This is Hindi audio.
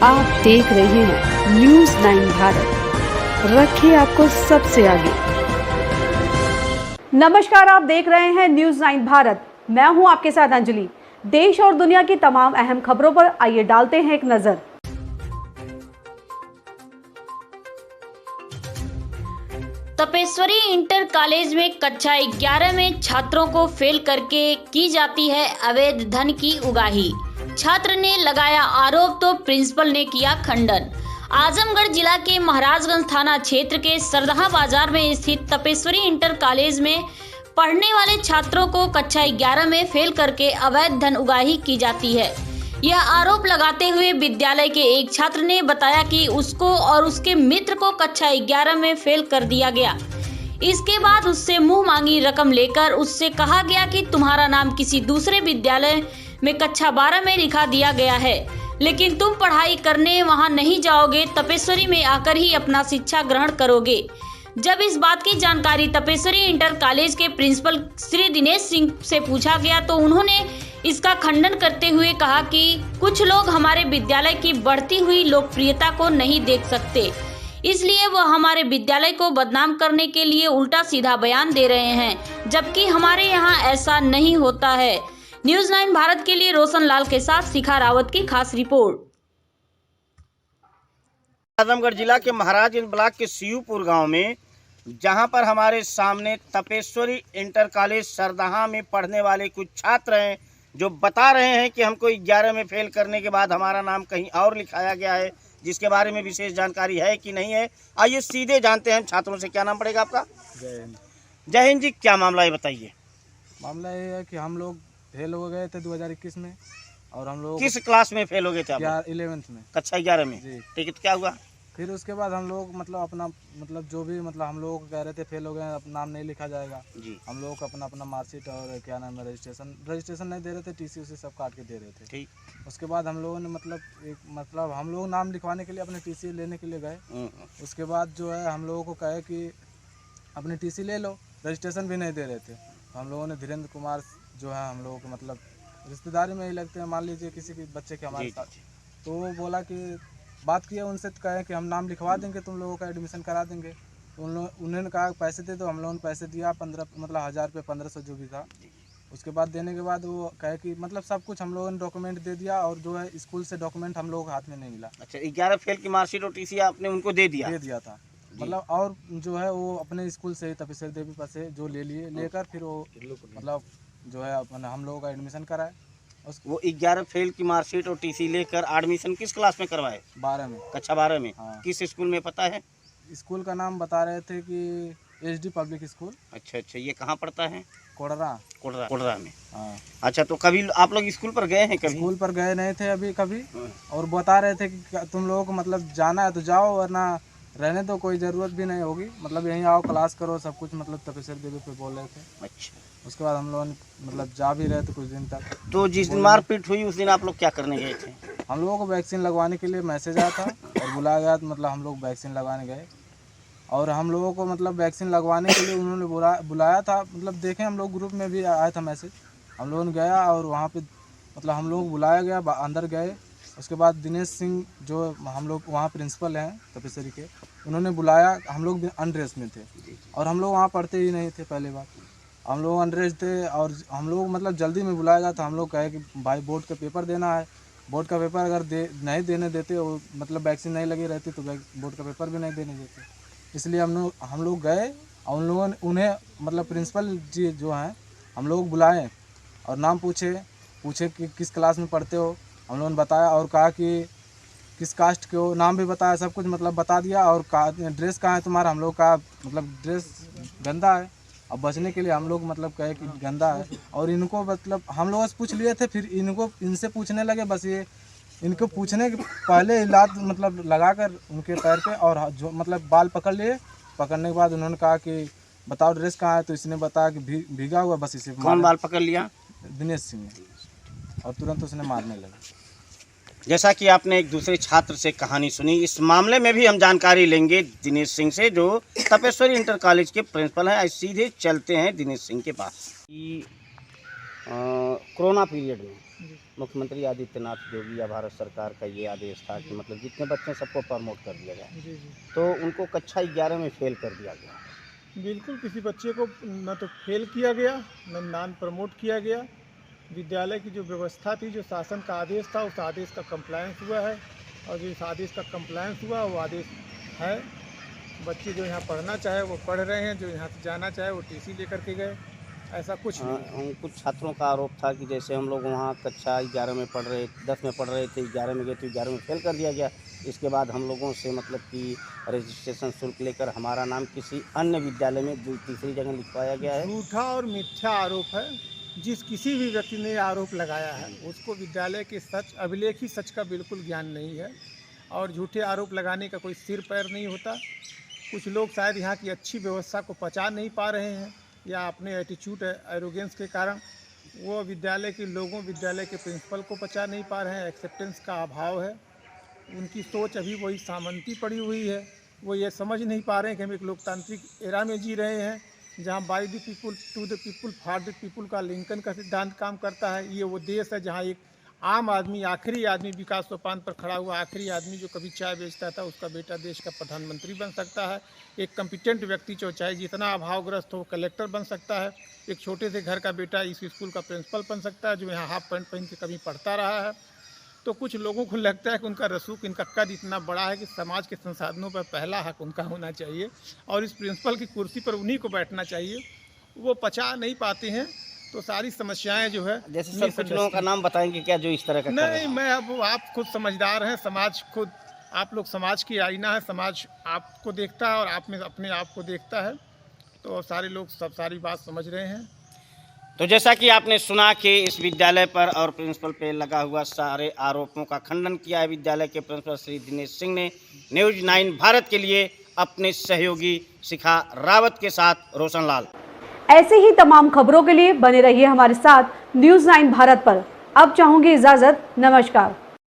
आप देख रहे हैं न्यूज़ 9 भारत, रखे आपको सबसे आगे। नमस्कार, आप देख रहे हैं न्यूज़ 9 भारत। मैं हूं आपके साथ अंजलि। देश और दुनिया की तमाम अहम खबरों पर आइए डालते हैं एक नजर। तपेश्वरी इंटर कॉलेज में कक्षा 11 में छात्रों को फेल करके की जाती है अवैध धन की उगाही। छात्र ने लगाया आरोप तो प्रिंसिपल ने किया खंडन। आजमगढ़ जिला के महाराजगंज थाना क्षेत्र के सरदहा बाजार में स्थित तपेश्वरी इंटर कॉलेज में पढ़ने वाले छात्रों को कक्षा 11 में फेल करके अवैध धन उगाही की जाती है। यह आरोप लगाते हुए विद्यालय के एक छात्र ने बताया कि उसको और उसके मित्र को कक्षा 11 में फेल कर दिया गया। इसके बाद उससे मुंह मांगी रकम लेकर उससे कहा गया कि तुम्हारा नाम किसी दूसरे विद्यालय में कक्षा 12 में लिखा दिया गया है, लेकिन तुम पढ़ाई करने वहां नहीं जाओगे, तपेश्वरी में आकर ही अपना शिक्षा ग्रहण करोगे। जब इस बात की जानकारी तपेश्वरी इंटर कॉलेज के प्रिंसिपल श्री दिनेश सिंह से पूछा गया तो उन्होंने इसका खंडन करते हुए कहा कि कुछ लोग हमारे विद्यालय की बढ़ती हुई लोकप्रियता को नहीं देख सकते, इसलिए वह हमारे विद्यालय को बदनाम करने के लिए उल्टा सीधा बयान दे रहे हैं, जबकि हमारे यहाँ ऐसा नहीं होता है। न्यूज़ 9 भारत के लिए रोशन लाल के साथ शिखा रावत की खास रिपोर्ट। आजमगढ़ जिला के महाराजगंज ब्लॉक के सीयूपुर गांव में, जहां पर हमारे सामने तपेश्वरी इंटर कॉलेज सरदहा में पढ़ने वाले कुछ छात्र हैं जो बता रहे हैं कि हमको 11 में फेल करने के बाद हमारा नाम कहीं और लिखाया गया है, जिसके बारे में विशेष जानकारी है कि नहीं है। आइए सीधे जानते हैं छात्रों से। क्या नाम पड़ेगा आपका? जय हिंद। जय हिंद जी। क्या मामला है बताइए। मामला ये है कि हम लोग फेल हो गए थे 2021 में, और हम लोग किस क्लास में फेल हो गए थे आप? 11th में, कक्षा 11 में। जी। ठीक है, तो क्या हुआ फिर उसके बाद हम लोग अपना जो भी हम लोग कह रहे थे फेल हो गए, अपना नाम नहीं लिखा जाएगा जी। हम लोग अपना मार्कशीट और क्या नाम है रजिस्ट्रेशन नहीं दे रहे थे, टीसी उसी सब काट के दे रहे थे। ठीक। उसके बाद हम लोगों ने हम लोग नाम लिखवाने के लिए अपने टीसी लेने के लिए गए। उसके बाद जो है हम लोगों को कहे कि अपनी टीसी ले लो, रजिस्ट्रेशन भी नहीं दे रहे थे। तो हम लोगों ने धीरेन्द्र कुमार जो है हम लोगों को रिश्तेदारी में ही लगते हैं, मान लीजिए किसी के बच्चे के हमारे साथ, तो वो बोला कि बात किया उनसे, तो कहे कि हम नाम लिखवा देंगे, तुम लोगों का एडमिशन करा देंगे। तो उन्होंने कहा पैसे दे दो। हम लोगों ने पैसे दिया 15 1000 रुपये 1500 जो भी था। उसके बाद देने के बाद वो कहे कि सब कुछ हम लोगों ने डॉक्यूमेंट दे दिया, और जो है स्कूल से डॉक्यूमेंट हम लोगों के हाथ में नहीं मिला। अच्छा, 11 फेल की मार्कशीट और टीसी आपने उनको दे दिया था। और जो है वो अपने स्कूल से ही तपेश्वरी देवी पर से जो लेकर फिर वो जो है हम लोगों का एडमिशन कराए। वो 11 फेल की मार्कशीट और टीसी लेकर एडमिशन किस क्लास में करवाए? 12 में। कक्षा 12 में। हाँ। किस स्कूल में पता है? स्कूल का नाम बता रहे थे कि HD पब्लिक स्कूल। अच्छा, ये कहाँ पड़ता है? कोडरा में। हाँ। अच्छा, तो कभी आप लोग स्कूल पर गए हैं? कभी स्कूल पर गए नहीं थे अभी कभी, और बता रहे थे कि तुम लोगों को जाना है तो जाओ, वरना रहने तो कोई ज़रूरत भी नहीं होगी, यहीं आओ, क्लास करो, सब कुछ तपेश्वरी देवी पे बोल रहे थे। अच्छा। उसके बाद हम लोग जा भी रहे थे कुछ दिन तक। तो जिस दिन मारपीट हुई उस दिन आप लोग क्या करने गए थे? हम लोगों को वैक्सीन लगवाने के लिए मैसेज आया था और बुलाया गया, तो हम लोग वैक्सीन लगवाने गए। और हम लोगों को वैक्सीन लगवाने के लिए उन्होंने बुलाया था, देखें हम लोग ग्रुप में भी आया था मैसेज। हम लोगों ने गया और वहाँ पे हम लोग बुलाया गया, अंदर गए। उसके बाद दिनेश सिंह जो हम लोग वहाँ प्रिंसिपल हैं तपेश्वरी के, उन्होंने बुलाया। हम लोग अनड्रेस में थे और हम लोग वहाँ पढ़ते ही नहीं थे। पहले बात हम लोग अनड्रेस थे और हम लोग जल्दी में बुलाया गया था। हम लोग कहे कि भाई बोर्ड का पेपर देना है, बोर्ड का पेपर अगर नहीं देने देते, वैक्सीन नहीं लगी रहती तो बोर्ड का पेपर भी नहीं देने देते। इसलिए हम लोग गए और उन लोगों ने उन्हें प्रिंसिपल जी जो हैं हम लोग बुलाए और नाम पूछे कि किस क्लास में पढ़ते हो। हम लोगों ने बताया और कहा कि किस कास्ट के हो, नाम भी बताया, सब कुछ बता दिया। और कहा ड्रेस कहाँ है तुम्हारा? हम लोग का ड्रेस गंदा है। अब बचने के लिए हम लोग कहे कि गंदा है, और इनको हम लोगों से पूछ लिए थे। फिर इनसे पूछने लगे, बस ये इनको पूछने के पहले लात लगाकर उनके पैर पे और जो बाल पकड़ लिए। पकड़ने के बाद उन्होंने कहा कि बताओ ड्रेस कहाँ है, तो इसने बताया कि भीगा हुआ। बस इसे कौन बाल पकड़ लिया? दिनेश सिंह ने, और तुरंत उसने मारने लगा। जैसा कि आपने एक दूसरे छात्र से कहानी सुनी, इस मामले में भी हम जानकारी लेंगे दिनेश सिंह से, जो तपेश्वरी इंटर कॉलेज के प्रिंसिपल हैं। आज सीधे चलते हैं दिनेश सिंह के पास। कोरोना पीरियड में मुख्यमंत्री आदित्यनाथ योगी या भारत सरकार का ये आदेश था कि मतलब जितने बच्चे हैं सबको प्रमोट कर दिया जाए, तो उनको कक्षा 11 में फेल कर दिया गया। बिल्कुल, किसी बच्चे को न तो फेल किया गया न नॉन प्रमोट किया गया। विद्यालय की जो व्यवस्था थी, जो शासन का आदेश था, उस आदेश का कंप्लायंस हुआ है, और जो इस आदेश का कंप्लायंस हुआ वो आदेश है। बच्चे जो यहाँ पढ़ना चाहे वो पढ़ रहे हैं, जो यहाँ से जाना चाहे वो टीसी लेकर के गए, ऐसा कुछ नहीं। कुछ छात्रों का आरोप था कि जैसे हम लोग वहाँ कक्षा 11 में पढ़ रहे 10 में पढ़ रहे थे, 11 में गए तो 11 में फेल कर दिया गया। इसके बाद हम लोगों से मतलब कि रजिस्ट्रेशन शुल्क लेकर हमारा नाम किसी अन्य विद्यालय में तीसरी जगह लिखवाया गया है। झूठा और मिथ्या आरोप है। जिस किसी भी व्यक्ति ने आरोप लगाया है उसको विद्यालय के सच, अभिलेखी सच का बिल्कुल ज्ञान नहीं है, और झूठे आरोप लगाने का कोई सिर पैर नहीं होता। कुछ लोग शायद यहाँ की अच्छी व्यवस्था को पचा नहीं पा रहे हैं, या अपने एटीट्यूड एरोगेंस के कारण वो विद्यालय के लोगों, विद्यालय के प्रिंसिपल को पचा नहीं पा रहे हैं। एक्सेप्टेंस का अभाव है, उनकी सोच अभी वही सामंती पड़ी हुई है। वो ये समझ नहीं पा रहे हैं कि हम एक लोकतांत्रिक एरा में जी रहे हैं, जहाँ by the people to the people for the people का लिंकन का सिद्धांत काम करता है। ये वो देश है जहाँ एक आम आदमी, आखिरी आदमी, विकास सोपान पर खड़ा हुआ आखिरी आदमी जो कभी चाय बेचता था, उसका बेटा देश का प्रधानमंत्री बन सकता है। एक कम्पिटेंट व्यक्ति जो चाहे जितना अभावग्रस्त हो कलेक्टर बन सकता है। एक छोटे से घर का बेटा इस स्कूल का प्रिंसिपल बन सकता है, जो यहाँ हाफ पैंट पहन के कभी पढ़ता रहा है। तो कुछ लोगों को लगता है कि उनका रसूख, इनका कद इतना बड़ा है कि समाज के संसाधनों पर पहला हक उनका होना चाहिए, और इस प्रिंसिपल की कुर्सी पर उन्हीं को बैठना चाहिए। वो पचा नहीं पाते हैं, तो सारी समस्याएं जो है। जैसे सब कुछ लोगों का नाम बताएंगे क्या जो इस तरह का कर रहे नहीं, हैं? मैं अब आप खुद समझदार हैं, समाज खुद, आप लोग समाज की आईना है, समाज आपको देखता है और आप में अपने आप को देखता है, तो सारे लोग सब सारी बात समझ रहे हैं। तो जैसा कि आपने सुना कि इस विद्यालय पर और प्रिंसिपल पे लगा हुआ सारे आरोपों का खंडन किया है विद्यालय के प्रिंसिपल श्री दिनेश सिंह ने। न्यूज़ 9 भारत के लिए अपने सहयोगी शिखा रावत के साथ रोशन लाल। ऐसे ही तमाम खबरों के लिए बने रहिए हमारे साथ न्यूज़ 9 भारत पर। अब चाहूंगी इजाजत, नमस्कार।